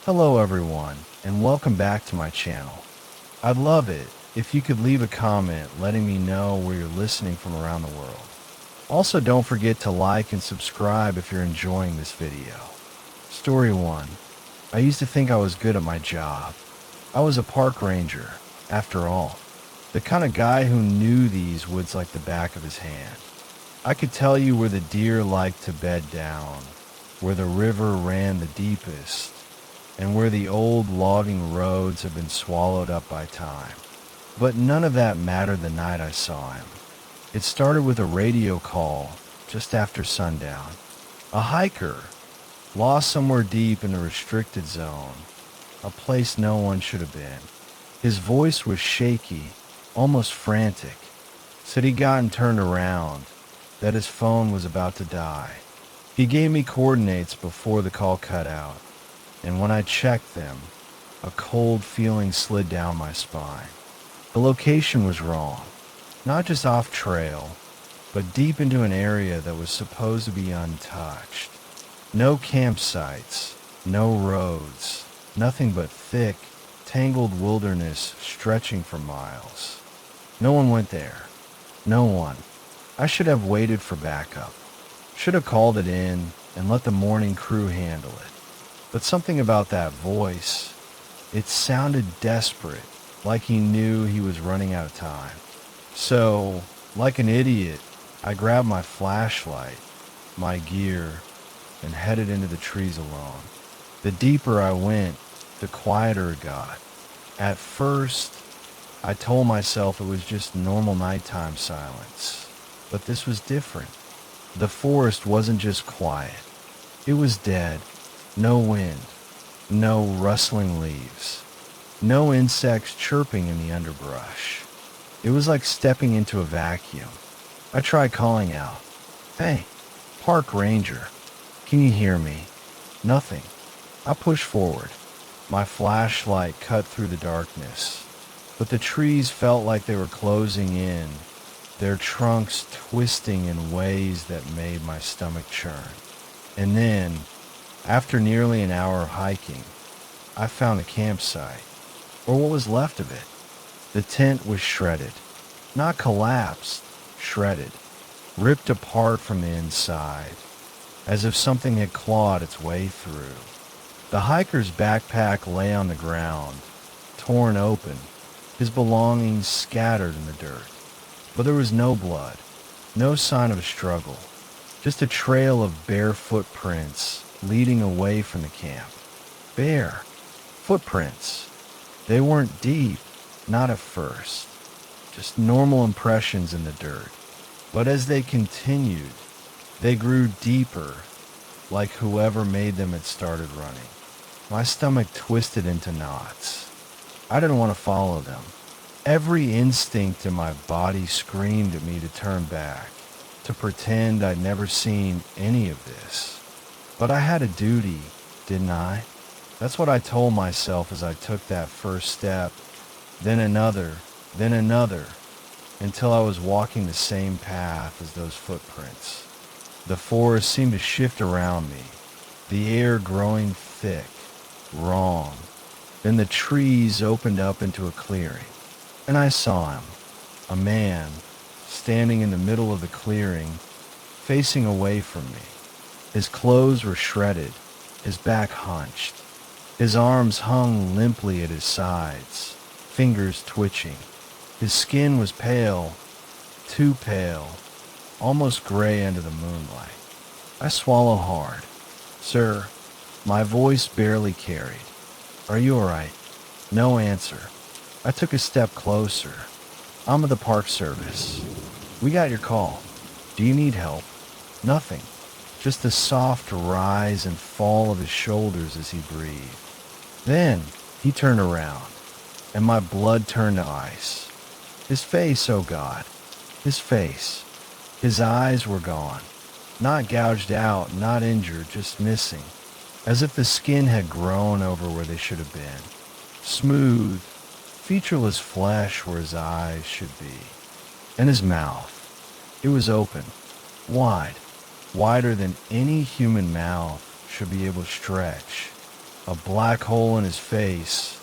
Hello everyone, and welcome back to my channel. I'd love it if you could leave a comment letting me know where you're listening from around the world. Also, don't forget to like and subscribe if you're enjoying this video. Story 1. I used to think I was good at my job. I was a park ranger, after all. The kind of guy who knew these woods like the back of his hand. I could tell you where the deer liked to bed down, where the river ran the deepest, and where the old logging roads have been swallowed up by time. But none of that mattered the night I saw him. It started with a radio call just after sundown. A hiker, lost somewhere deep in a restricted zone, a place no one should have been. His voice was shaky, almost frantic. Said he'd gotten turned around, that his phone was about to die. He gave me coordinates before the call cut out, and when I checked them, a cold feeling slid down my spine. The location was wrong, not just off trail, but deep into an area that was supposed to be untouched. No campsites, no roads, nothing but thick, tangled wilderness stretching for miles. No one went there. No one. I should have waited for backup. Should have called it in and let the morning crew handle it. But something about that voice, it sounded desperate, like he knew he was running out of time. So, like an idiot, I grabbed my flashlight, my gear, and headed into the trees alone. The deeper I went, the quieter it got. At first, I told myself it was just normal nighttime silence. But this was different. The forest wasn't just quiet. It was dead. No wind. No rustling leaves. No insects chirping in the underbrush. It was like stepping into a vacuum. I tried calling out, "Hey, park ranger, can you hear me?" Nothing. I pushed forward. My flashlight cut through the darkness, but the trees felt like they were closing in, their trunks twisting in ways that made my stomach churn. And then, after nearly an hour of hiking, I found a campsite, or what was left of it. The tent was shredded, not collapsed, shredded, ripped apart from the inside, as if something had clawed its way through. The hiker's backpack lay on the ground, torn open, his belongings scattered in the dirt. But there was no blood, no sign of a struggle, just a trail of bare footprints leading away from the camp. Bare footprints. They weren't deep, not at first, just normal impressions in the dirt. But as they continued, they grew deeper, like whoever made them had started running. My stomach twisted into knots. I didn't want to follow them. Every instinct in my body screamed at me to turn back, to pretend I'd never seen any of this. But I had a duty, didn't I? That's what I told myself as I took that first step, then another, until I was walking the same path as those footprints. The forest seemed to shift around me, the air growing thick, wrong. Then the trees opened up into a clearing, and I saw him, a man, standing in the middle of the clearing, facing away from me. His clothes were shredded, his back hunched. His arms hung limply at his sides, fingers twitching. His skin was pale, too pale, almost gray under the moonlight. I swallowed hard. "Sir," my voice barely carried. "Are you all right?" No answer. I took a step closer. "I'm of the Park Service. We got your call. Do you need help?" Nothing. Just the soft rise and fall of his shoulders as he breathed. Then he turned around, and my blood turned to ice. His face, oh God, his face. His eyes were gone. Not gouged out, not injured, just missing. As if the skin had grown over where they should have been. Smooth, featureless flesh where his eyes should be. And his mouth. It was open, wide, wider than any human mouth should be able to stretch. a black hole in his face,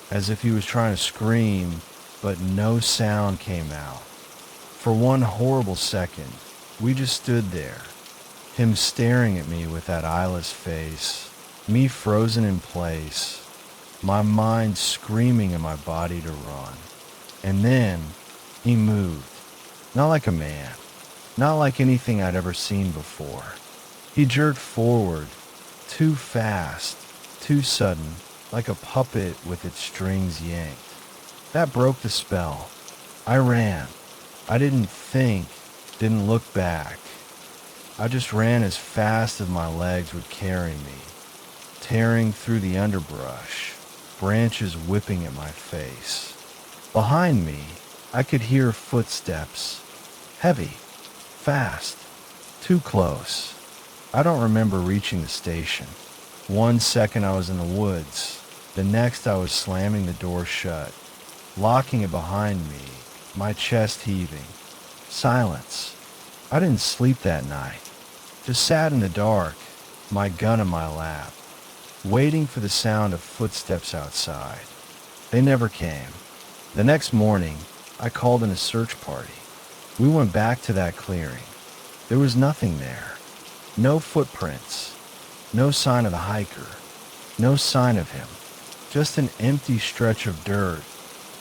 as if he was trying to scream, but no sound came out. For one horrible second, we just stood there, him staring at me with that eyeless face, me frozen in place, my mind screaming and my body to run. And then he moved, not like a man, not like anything I'd ever seen before. He jerked forward, too fast, too sudden, like a puppet with its strings yanked. That broke the spell. I ran. I didn't think, didn't look back. I just ran as fast as my legs would carry me, tearing through the underbrush, branches whipping at my face. Behind me, I could hear footsteps, heavy, fast, too close. I don't remember reaching the station. 1 second I was in the woods, the next I was slamming the door shut, locking it behind me, my chest heaving. Silence. I didn't sleep that night. Just sat in the dark, my gun in my lap, waiting for the sound of footsteps outside. They never came. The next morning, I called in a search party. We went back to that clearing. There was nothing there. No footprints. No sign of the hiker. No sign of him. Just an empty stretch of dirt,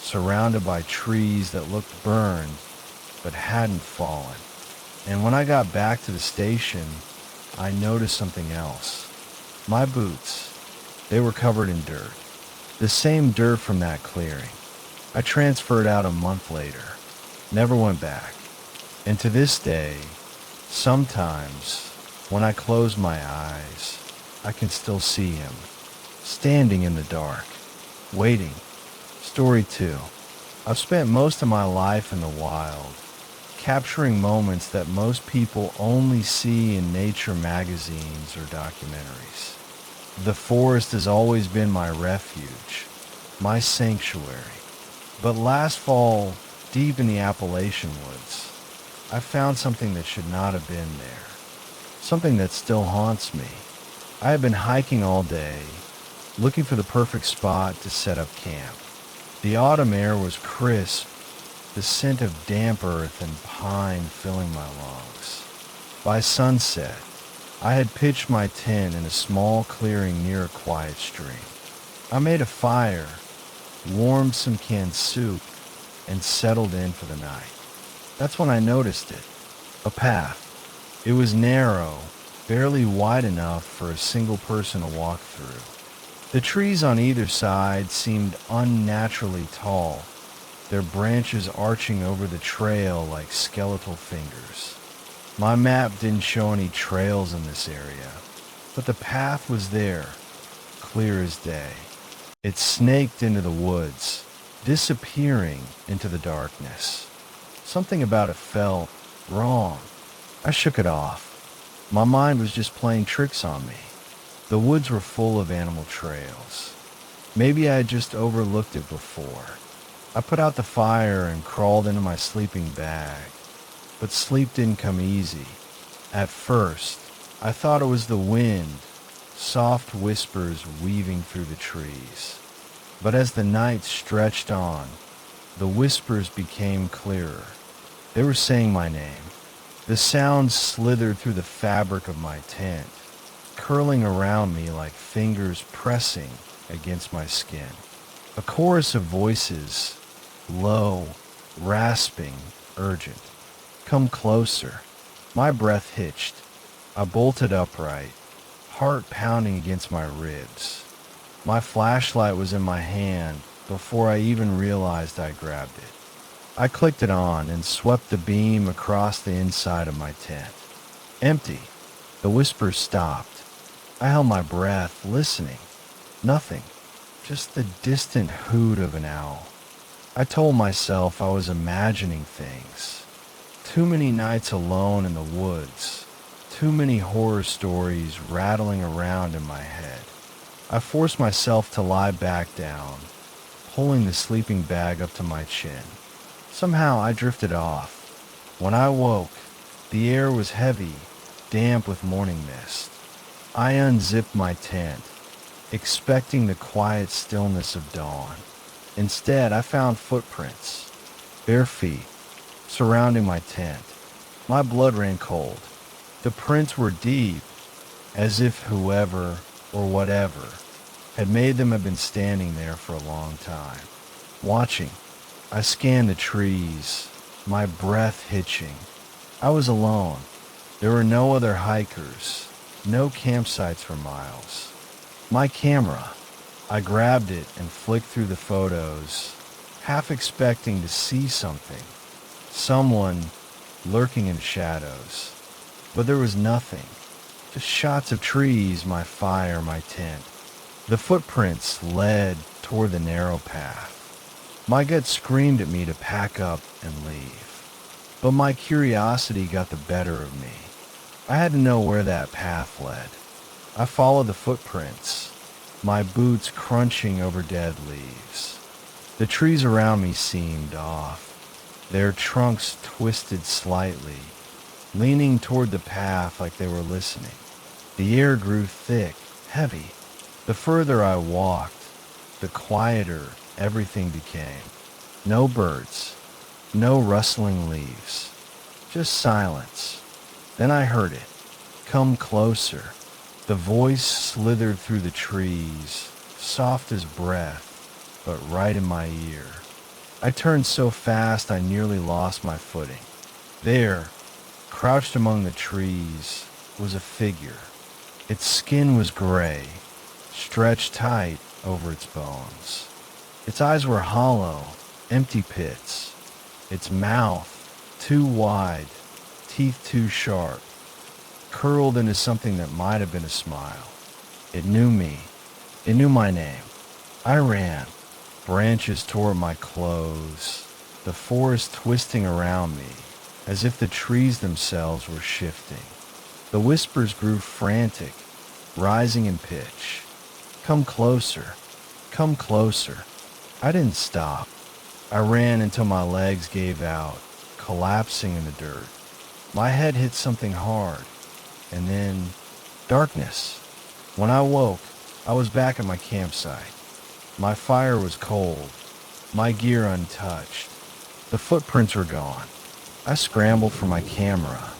surrounded by trees that looked burned but hadn't fallen. And when I got back to the station, I noticed something else. My boots. They were covered in dirt. The same dirt from that clearing. I transferred out a month later. Never went back. And to this day, sometimes, when I close my eyes, I can still see him, standing in the dark, waiting. Story 2. I've spent most of my life in the wild, capturing moments that most people only see in nature magazines or documentaries. The forest has always been my refuge, my sanctuary. But last fall, deep in the Appalachian woods, I found something that should not have been there. Something that still haunts me. I had been hiking all day, looking for the perfect spot to set up camp. The autumn air was crisp, the scent of damp earth and pine filling my lungs. By sunset, I had pitched my tent in a small clearing near a quiet stream. I made a fire, warmed some canned soup, and settled in for the night. That's when I noticed it. A path. It was narrow, barely wide enough for a single person to walk through. The trees on either side seemed unnaturally tall, their branches arching over the trail like skeletal fingers. My map didn't show any trails in this area, but the path was there, clear as day. It snaked into the woods, disappearing into the darkness. Something about it felt wrong. I shook it off. My mind was just playing tricks on me. The woods were full of animal trails. Maybe I had just overlooked it before. I put out the fire and crawled into my sleeping bag. But sleep didn't come easy. At first, I thought it was the wind, soft whispers weaving through the trees. But as the night stretched on, the whispers became clearer. They were saying my name. The sounds slithered through the fabric of my tent, curling around me like fingers pressing against my skin. A chorus of voices, low, rasping, urgent. Come closer. My breath hitched. I bolted upright, heart pounding against my ribs. My flashlight was in my hand before I even realized I grabbed it. I clicked it on and swept the beam across the inside of my tent. Empty. The whispers stopped. I held my breath, listening. Nothing. Just the distant hoot of an owl. I told myself I was imagining things. Too many nights alone in the woods. Too many horror stories rattling around in my head. I forced myself to lie back down, pulling the sleeping bag up to my chin. Somehow I drifted off. When I woke, the air was heavy, damp with morning mist. I unzipped my tent, expecting the quiet stillness of dawn. Instead, I found footprints, bare feet, surrounding my tent. My blood ran cold. The prints were deep, as if whoever or whatever had made them have been standing there for a long time. Watching, I scanned the trees, my breath hitching. I was alone. There were no other hikers, no campsites for miles. My camera, I grabbed it and flicked through the photos, half expecting to see something, someone lurking in shadows. But there was nothing, just shots of trees, my fire, my tent. The footprints led toward the narrow path. My gut screamed at me to pack up and leave, but my curiosity got the better of me. I had to know where that path led. I followed the footprints, my boots crunching over dead leaves. The trees around me seemed off, their trunks twisted slightly, leaning toward the path like they were listening. The air grew thick, heavy. The further I walked, the quieter everything became. No birds, no rustling leaves, just silence. Then I heard it. Come closer. The voice slithered through the trees, soft as breath, but right in my ear. I turned so fast I nearly lost my footing. There, crouched among the trees, was a figure. Its skin was gray, stretched tight over its bones. Its eyes were hollow, empty pits. Its mouth, too wide, teeth too sharp, curled into something that might have been a smile. It knew me. It knew my name. I ran. Branches tore my clothes, the forest twisting around me, as if the trees themselves were shifting. The whispers grew frantic, rising in pitch. Come closer. Come closer. I didn't stop. I ran until my legs gave out, collapsing in the dirt. My head hit something hard, and then darkness. When I woke, I was back at my campsite. My fire was cold, my gear untouched. The footprints were gone. I scrambled for my camera,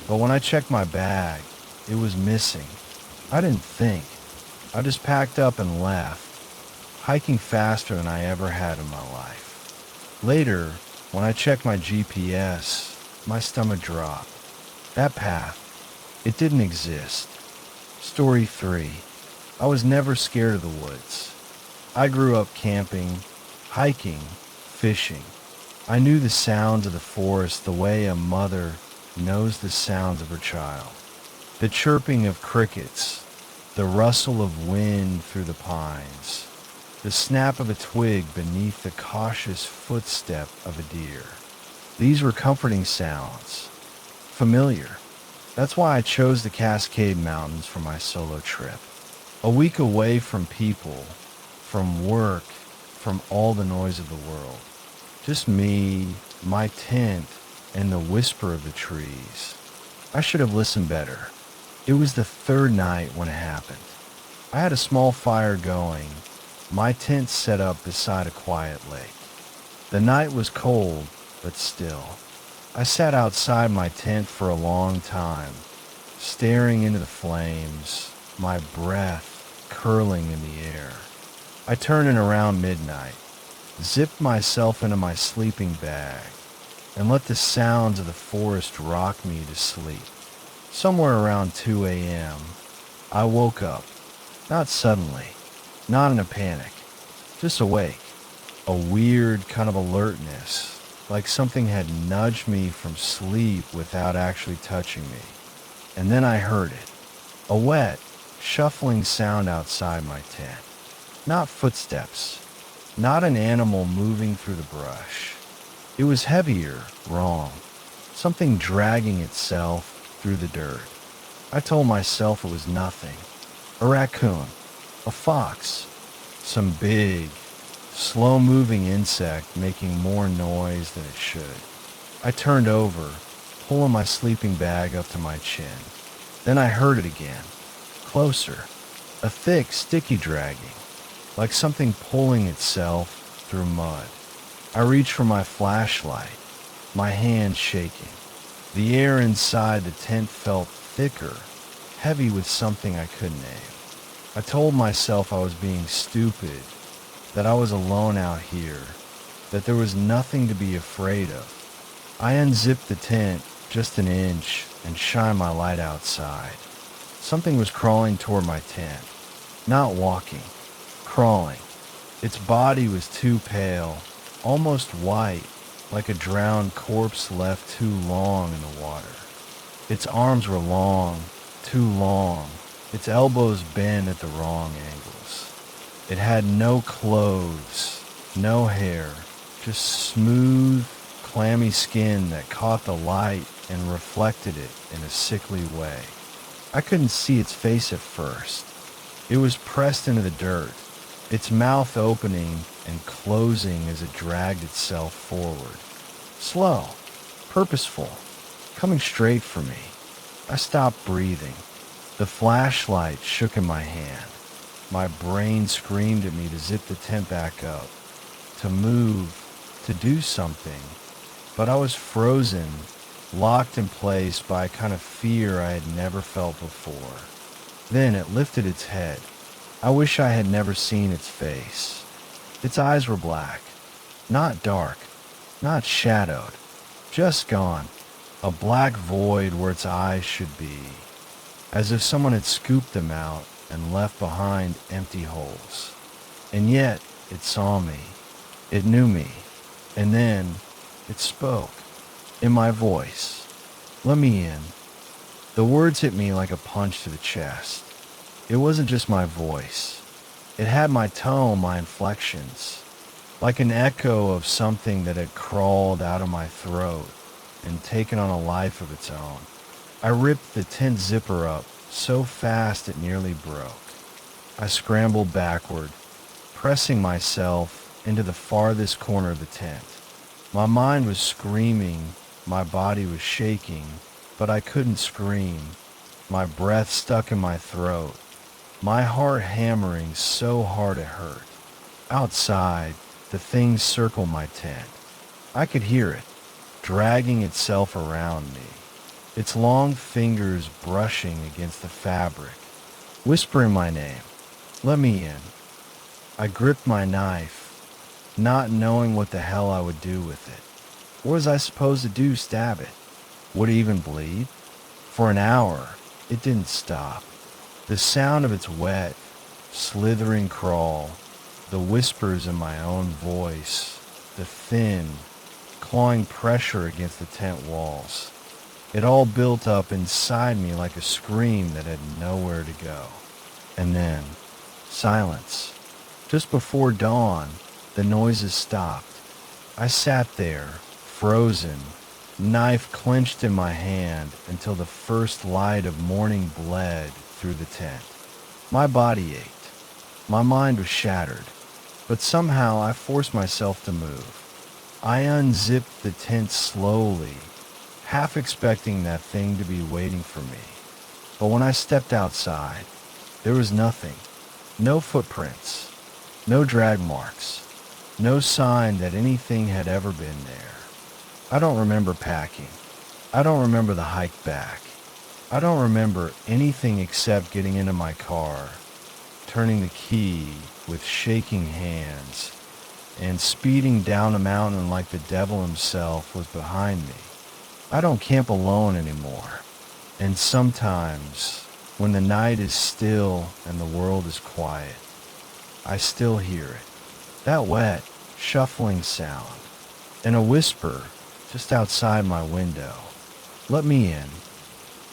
but when I checked my bag, it was missing. I didn't think. I just packed up and left, hiking faster than I ever had in my life. Later, when I checked my GPS, my stomach dropped. That path, it didn't exist. Story 3. I was never scared of the woods. I grew up camping, hiking, fishing. I knew the sounds of the forest the way a mother knows the sounds of her child. The chirping of crickets, the rustle of wind through the pines, the snap of a twig beneath the cautious footstep of a deer. These were comforting sounds, familiar. That's why I chose the Cascade Mountains for my solo trip. A week away from people, from work, from all the noise of the world. Just me, my tent, and the whisper of the trees. I should have listened better. It was the third night when it happened. I had a small fire going, my tent set up beside a quiet lake. The night was cold, but still. I sat outside my tent for a long time, staring into the flames, my breath curling in the air. I turned in around midnight, zipped myself into my sleeping bag, and let the sounds of the forest rock me to sleep. Somewhere around 2 a.m., I woke up, not suddenly, not in a panic, just awake, a weird kind of alertness, like something had nudged me from sleep without actually touching me. And then I heard it, a wet, shuffling sound outside my tent. Not footsteps, not an animal moving through the brush. It was heavier, wrong, something dragging itself through the dirt. I told myself it was nothing. A raccoon, a fox, some big, slow-moving insect making more noise than it should. I turned over, pulling my sleeping bag up to my chin. Then I heard it again, closer, a thick, sticky dragging, like something pulling itself through mud. I reached for my flashlight, my hand shaking. The air inside the tent felt thicker, heavy with something I couldn't name. I told myself I was being stupid, that I was alone out here, that there was nothing to be afraid of. I unzipped the tent just an inch and shined my light outside. Something was crawling toward my tent. Not walking, crawling. Its body was too pale, almost white, like a drowned corpse left too long in the water. Its arms were long, too long, its elbows bent at the wrong angles. It had no clothes, no hair, just smooth, clammy skin that caught the light and reflected it in a sickly way. I couldn't see its face at first. It was pressed into the dirt, its mouth opening and closing as it dragged itself forward. Slow, purposeful, coming straight for me. I stopped breathing. The flashlight shook in my hand. My brain screamed at me to zip the tent back up, to move, to do something. But I was frozen, locked in place by a kind of fear I had never felt before. Then it lifted its head. I wish I had never seen its face. Its eyes were black, not dark, not shadowed, just gone. A black void where its eyes should be, as if someone had scooped them out and left behind empty holes. And yet, it saw me. It knew me. And then, it spoke. In my voice. Let me in. The words hit me like a punch to the chest. It wasn't just my voice. It had my tone, my inflections, like an echo of something that had crawled out of my throat and taken on a life of its own. I ripped the tent zipper up so fast it nearly broke. I scrambled backward, pressing myself into the farthest corner of the tent. My mind was screaming, my body was shaking, but I couldn't scream. My breath stuck in my throat, my heart hammering so hard it hurt. Outside, the thing circled my tent. I could hear it, dragging itself around me, its long fingers brushing against the fabric, whispering my name. Let me in. I gripped my knife, not knowing what the hell I would do with it. What was I supposed to do, stab it? Would it even bleed? For an hour, it didn't stop. The sound of its wet, slithering crawl, the whispers in my own voice, the thin, clawing pressure against the tent walls. It all built up inside me like a scream that had nowhere to go. And then, silence. Just before dawn, the noises stopped. I sat there, frozen, knife clenched in my hand until the first light of morning bled through the tent. My body ached. My mind was shattered, but somehow I forced myself to move. I unzipped the tent slowly, half expecting that thing to be waiting for me. But when I stepped outside, there was nothing. No footprints, no drag marks, no sign that anything had ever been there. I don't remember packing. I don't remember the hike back. I don't remember anything except getting into my car, turning the key with shaking hands, and speeding down a mountain like the devil himself was behind me. I don't camp alone anymore. And sometimes, when the night is still and the world is quiet, I still hear it. That wet, shuffling sound, and a whisper just outside my window. Let me in.